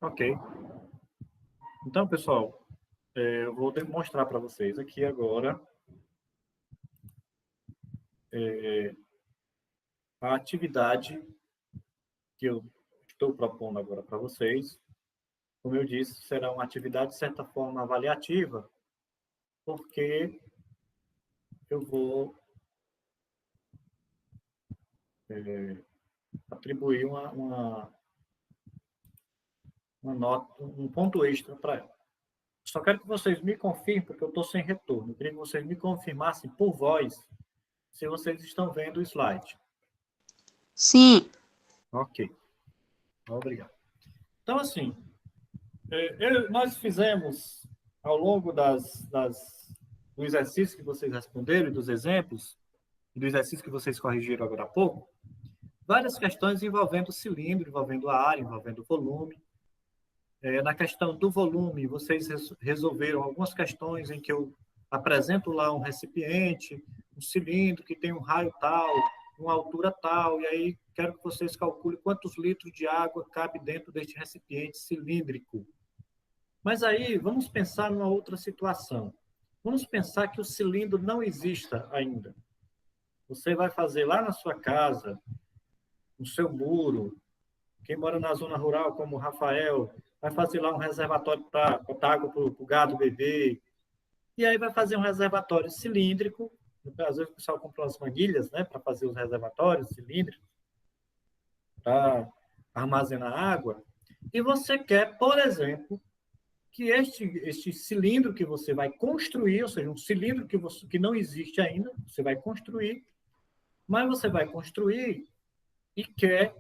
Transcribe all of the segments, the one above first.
Ok. Então, pessoal, eu vou demonstrar para vocês aqui agora a atividade que eu estou propondo agora para vocês. Como eu disse, será uma atividade, de certa forma, avaliativa, porque eu vou atribuir uma nota, um ponto extra para ela. Só quero que vocês me confirmem, porque eu estou sem retorno. Eu queria que vocês me confirmassem por voz se vocês estão vendo o slide. Sim. Ok. Obrigado. Então, assim, nós fizemos, ao longo do exercício que vocês responderam, e dos exemplos, e do exercício que vocês corrigiram agora há pouco, várias questões envolvendo o cilindro, envolvendo a área, envolvendo o volume. Na questão do volume, vocês resolveram algumas questões em que eu apresento lá um recipiente, um cilindro que tem um raio tal, uma altura tal, e aí quero que vocês calculem quantos litros de água cabe dentro deste recipiente cilíndrico. Mas aí, vamos pensar numa outra situação. Vamos pensar que o cilindro não exista ainda. Você vai fazer lá na sua casa, no seu muro, quem mora na zona rural, como o Rafael, vai fazer lá um reservatório para botar água para o gado beber, e aí vai fazer um reservatório cilíndrico, às vezes o pessoal compra umas manilhas, né, para fazer os reservatórios cilíndricos, para armazenar água, e você quer, por exemplo, que este cilindro que você vai construir, ou seja, um cilindro que não existe ainda, você vai construir, mas você vai construir e quer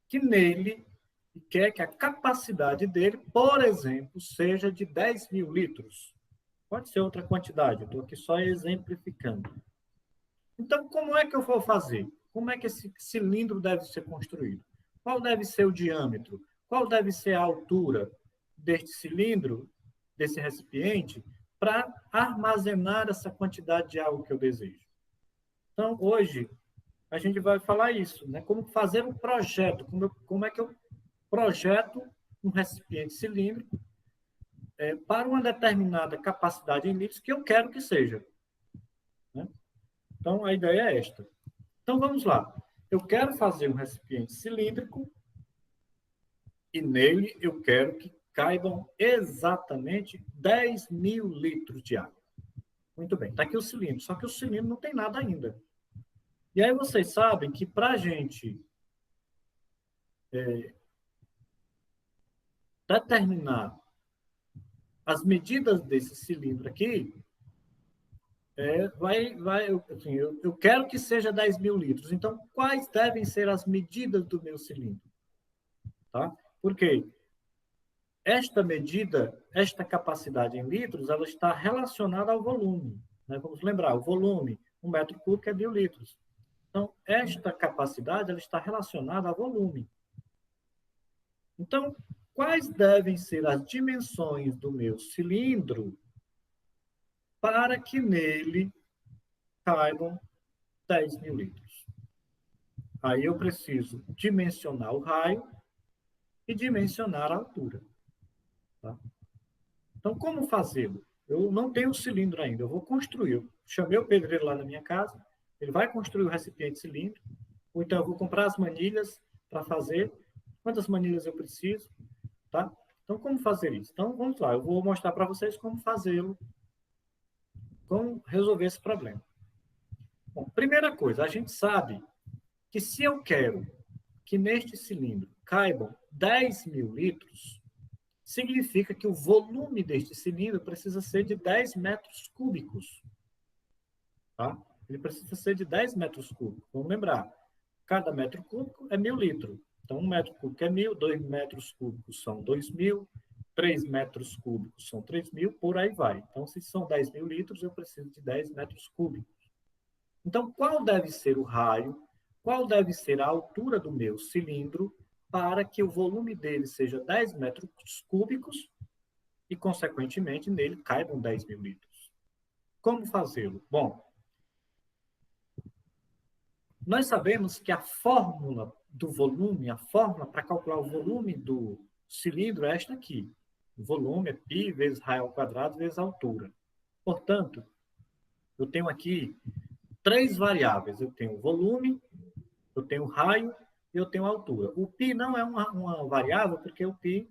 que nele, e quer que a capacidade dele, por exemplo, seja de 10 mil litros. Pode ser outra quantidade, eu estou aqui só exemplificando. Então, como é que eu vou fazer? Como é que esse cilindro deve ser construído? Qual deve ser o diâmetro? Qual deve ser a altura deste cilindro, desse recipiente, para armazenar essa quantidade de água que eu desejo? Então, hoje, a gente vai falar isso, né? Como fazer um projeto, como é que eu projeto um recipiente cilíndrico para uma determinada capacidade em litros que eu quero que seja. Né? Então, a ideia é esta. Então, vamos lá. Eu quero fazer um recipiente cilíndrico e nele eu quero que caibam exatamente 10 mil litros de água. Muito bem, está aqui o cilindro, só que o cilindro não tem nada ainda. E aí vocês sabem que para a gente determinar as medidas desse cilindro aqui, assim, eu quero que seja 10 mil litros. Então, quais devem ser as medidas do meu cilindro? Tá? Porque esta medida, esta capacidade em litros, ela está relacionada ao volume. Né? Vamos lembrar, o volume, 1 metro cúbico é 1.000 litros. Então, esta capacidade, ela está relacionada ao volume. Então, quais devem ser as dimensões do meu cilindro para que nele caibam 10 mil litros? Aí eu preciso dimensionar o raio e dimensionar a altura. Tá? Então, como fazê-lo? Eu não tenho o cilindro ainda, eu vou construir. Eu chamei o pedreiro lá na minha casa, ele vai construir o recipiente cilíndrico, ou então eu vou comprar as manilhas para fazer. Quantas manilhas eu preciso? Tá? Então, como fazer isso? Então, vamos lá, eu vou mostrar para vocês como fazê-lo, como resolver esse problema. Bom, primeira coisa, a gente sabe que se eu quero que neste cilindro caibam 10 mil litros, significa que o volume deste cilindro precisa ser de 10 metros cúbicos. Tá? Ele precisa ser de 10 metros cúbicos. Vamos lembrar, cada metro cúbico é 1.000 litros. Então, 1 metro cúbico é 1.000, 2 metros cúbicos são 2.000, 3 metros cúbicos são 3.000, por aí vai. Então, se são 10 mil litros, eu preciso de 10 metros cúbicos. Então, qual deve ser o raio, qual deve ser a altura do meu cilindro para que o volume dele seja 10 metros cúbicos e, consequentemente, nele caibam 10 mil litros? Como fazê-lo? Bom, nós sabemos que a fórmula do volume, a fórmula para calcular o volume do cilindro é esta aqui. O volume é π vezes raio ao quadrado vezes a altura. Portanto, eu tenho aqui 3 variáveis. Eu tenho o volume, eu tenho o raio e eu tenho a altura. O π não é uma variável, porque o π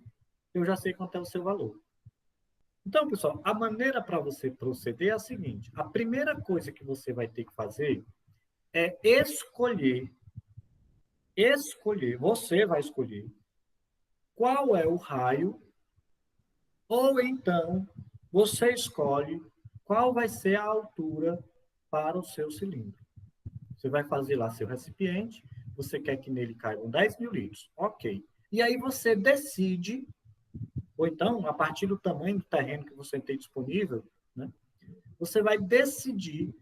eu já sei quanto é o seu valor. Então, pessoal, a maneira para você proceder é a seguinte. A primeira coisa que você vai ter que fazer é você vai escolher qual é o raio, ou então você escolhe qual vai ser a altura para o seu cilindro. Você vai fazer lá seu recipiente, você quer que nele caibam 10 mil litros. Ok. E aí você decide, ou então, a partir do tamanho do terreno que você tem disponível, né, você vai decidir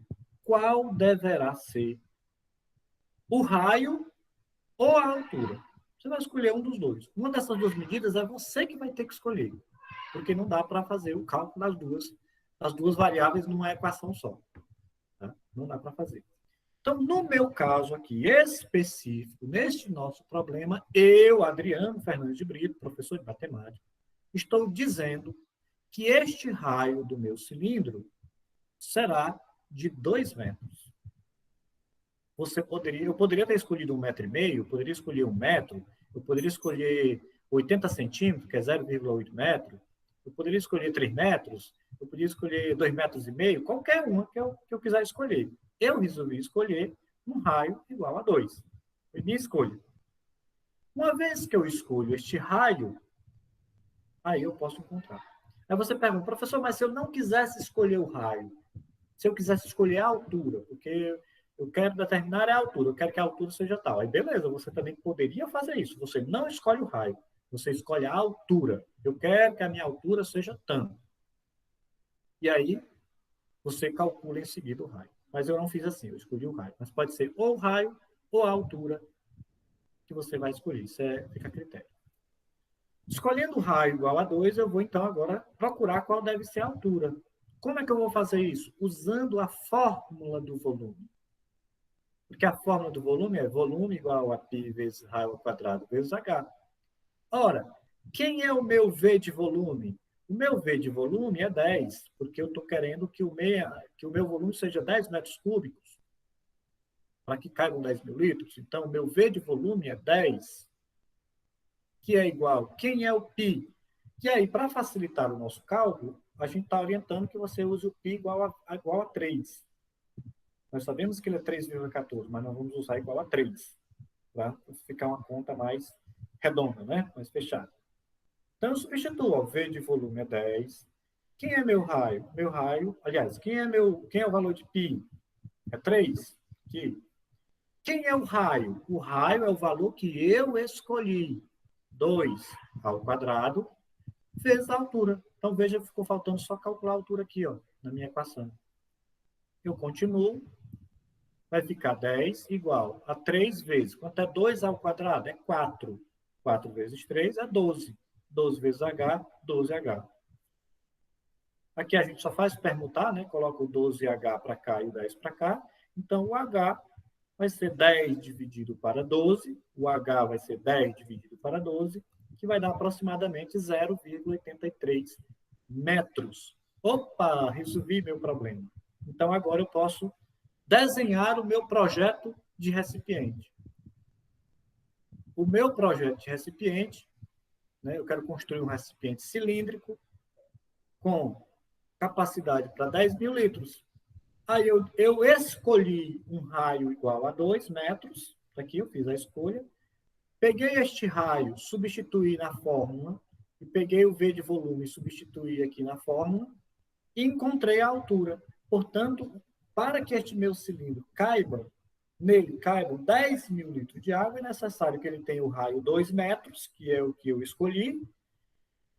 qual deverá ser o raio ou a altura. Você vai escolher um dos dois. Uma dessas duas medidas é você que vai ter que escolher, porque não dá para fazer o cálculo das duas variáveis numa equação só. Tá? Não dá para fazer. Então, no meu caso aqui específico, neste nosso problema, eu, Adriano Fernandes de Brito, professor de matemática, estou dizendo que este raio do meu cilindro será de 2 metros. Eu poderia ter escolhido 1,5 metro, eu poderia escolher 1 metro, eu poderia escolher 80 centímetros, que é 0,8 metro, eu poderia escolher 3 metros, eu poderia escolher 2,5 metros, qualquer uma que eu quiser escolher. Eu resolvi escolher um raio igual a 2. Foi minha escolha. Uma vez que eu escolho este raio, aí eu posso encontrar. Aí você pergunta, professor, mas se eu não quisesse escolher o raio, se eu quisesse escolher a altura, porque eu quero determinar a altura, eu quero que a altura seja tal. Aí, beleza, você também poderia fazer isso. Você não escolhe o raio, você escolhe a altura. Eu quero que a minha altura seja tanto. E aí, você calcula em seguida o raio. Mas eu não fiz assim, eu escolhi o raio. Mas pode ser ou o raio ou a altura que você vai escolher. Isso fica a critério. Escolhendo o raio igual a 2, eu vou então agora procurar qual deve ser a altura. Como é que eu vou fazer isso? Usando a fórmula do volume. Porque a fórmula do volume é volume igual a π vezes raio ao quadrado vezes h. Ora, quem é o meu V de volume? O meu V de volume é 10, porque eu estou querendo que o meu volume seja 10 metros cúbicos, para que caibam 10 mil litros. Então, o meu V de volume é 10, que é igual. Quem é o π? E aí, para facilitar o nosso cálculo, a gente está orientando que você use o π igual a 3. Nós sabemos que ele é 3,14, mas nós vamos usar igual a 3, para ficar uma conta mais redonda, né? Mais fechada. Então, eu substituo, ó, V de volume é 10. Quem é meu raio? Meu raio, aliás, quem é o valor de π? É 3. Aqui. Quem é o raio? O raio é o valor que eu escolhi. 2 ao quadrado vezes a altura. Então, veja, ficou faltando só calcular a altura aqui, ó, na minha equação. Eu continuo. Vai ficar 10 igual a 3 vezes. Quanto é 2 ao quadrado? É 4. 4 vezes 3 é 12. 12 vezes H, 12H. Aqui a gente só faz permutar, né? Coloca o 12H para cá e o 10 para cá. Então, o H vai ser 10 dividido para 12. O H vai ser 10 dividido para 12, que vai dar aproximadamente 0,83 metros. Opa, resolvi meu problema. Então, agora eu posso desenhar o meu projeto de recipiente. O meu projeto de recipiente, né, eu quero construir um recipiente cilíndrico com capacidade para 10 mil litros. Aí eu escolhi um raio igual a 2 metros, aqui eu fiz a escolha, peguei este raio, substituí na fórmula, e peguei o V de volume e substituí aqui na fórmula, e encontrei a altura. Portanto, para que este meu cilindro nele caibam 10 mil litros de água, é necessário que ele tenha o raio 2 metros, que é o que eu escolhi,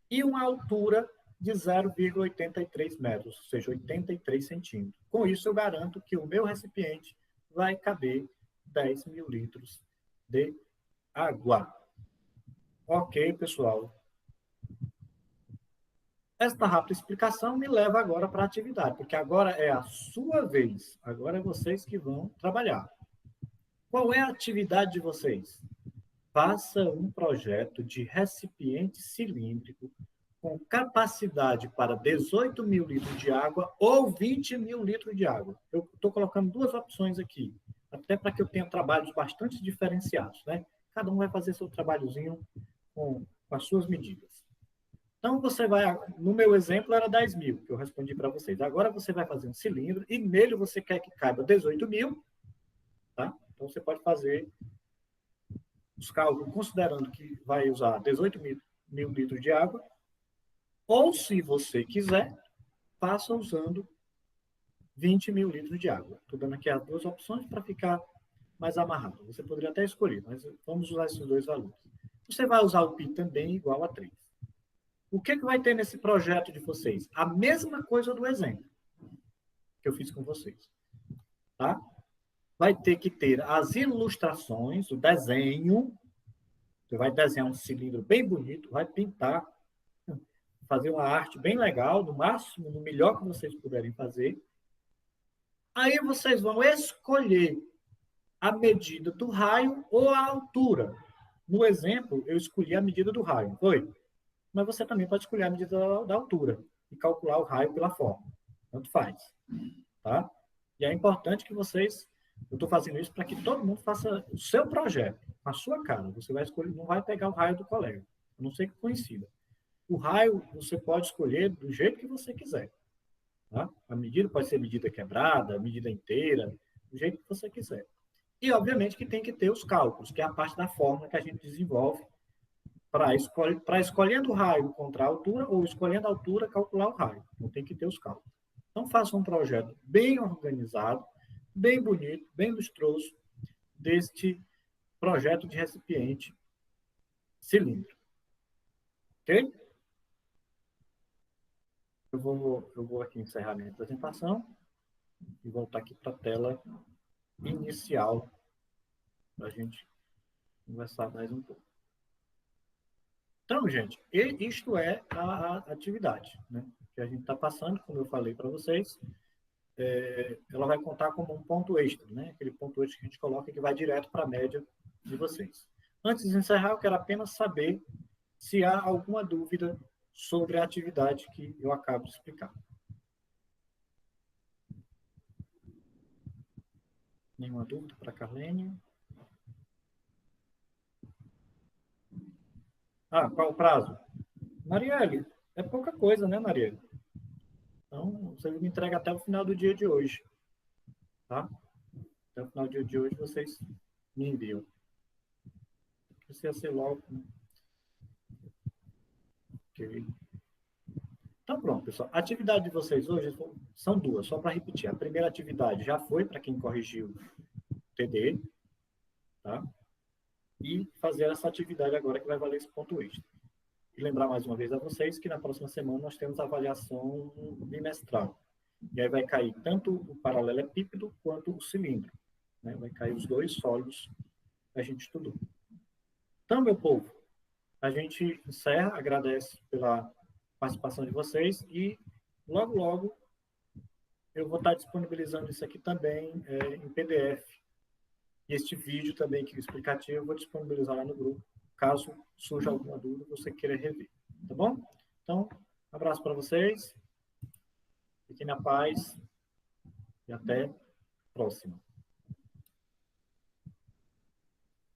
e uma altura de 0,83 metros, ou seja, 83 centímetros. Com isso, eu garanto que o meu recipiente vai caber 10 mil litros de água. Ok, pessoal. Esta rápida explicação me leva agora para a atividade, porque agora é a sua vez. Agora é vocês que vão trabalhar. Qual é a atividade de vocês? faça um projeto de recipiente cilíndrico com capacidade para 18 mil litros de água ou 20 mil litros de água. Eu estou colocando duas opções aqui, até para que eu tenha trabalhos bastante diferenciados, né? Cada um vai fazer seu trabalhozinho com as suas medidas. Então, você vai, no meu exemplo, era 10 mil, que eu respondi para vocês. Agora você vai fazer um cilindro e nele você quer que caiba 18 mil, tá? Então, você pode fazer os cálculos considerando que vai usar 18 mil litros de água, ou, se você quiser, faça usando 20 mil litros de água. Estou dando aqui as duas opções para ficar mais amarrado. Você poderia até escolher, mas vamos usar esses dois valores. Você vai usar o π também igual a 3. O que vai ter nesse projeto de vocês? A mesma coisa do exemplo que eu fiz com vocês. Tá? Vai ter que ter as ilustrações, o desenho. Você vai desenhar um cilindro bem bonito, vai pintar, fazer uma arte bem legal, no máximo, no melhor que vocês puderem fazer. Aí vocês vão escolher a medida do raio ou a altura. No exemplo, eu escolhi a medida do raio, foi? Mas você também pode escolher a medida da altura e calcular o raio pela forma. Tanto faz. Tá? E é importante que vocês... Eu estou fazendo isso para que todo mundo faça o seu projeto, a sua cara. Você vai escolher, não vai pegar o raio do colega, a não ser que coincida. O raio você pode escolher do jeito que você quiser. Tá? A medida pode ser medida quebrada, medida inteira, do jeito que você quiser. E, obviamente, que tem que ter os cálculos, que é a parte da fórmula que a gente desenvolve para escolhendo o raio contra a altura ou escolhendo a altura, calcular o raio. Então, tem que ter os cálculos. Então, faça um projeto bem organizado, bem bonito, bem lustroso, deste projeto de recipiente cilíndrico. Ok? Eu vou aqui encerrar minha apresentação e voltar aqui para a tela inicial para a gente conversar mais um pouco. Então, gente, isto é a atividade, né, que a gente está passando, como eu falei para vocês. Ela vai contar como um ponto extra, né? Aquele ponto extra que a gente coloca que vai direto para a média de vocês. Antes de encerrar, eu quero apenas saber se há alguma dúvida sobre a atividade que eu acabo de explicar. Nenhuma dúvida para a Carlene? Qual o prazo? Marielle, é pouca coisa, né, Marielle? Então, você me entrega até o final do dia de hoje. Tá? Até o final do dia de hoje vocês me enviam. Precisa ser logo. Ok. Então, pronto, pessoal. A atividade de vocês hoje são duas, só para repetir. A primeira atividade já foi para quem corrigiu TD, tá? E fazer essa atividade agora que vai valer esse ponto extra. E lembrar mais uma vez a vocês que na próxima semana nós temos a avaliação bimestral. E aí vai cair tanto o paralelepípedo quanto o cilindro, né? Vai cair os dois sólidos que a gente estudou. Então, meu povo, a gente encerra, agradece pela participação de vocês e logo, logo eu vou estar disponibilizando isso aqui também em PDF. E este vídeo também, que é explicativo, eu vou disponibilizar lá no grupo, caso surja alguma dúvida você queira rever. Tá bom? Então, um abraço para vocês, fiquem na paz e até a próxima.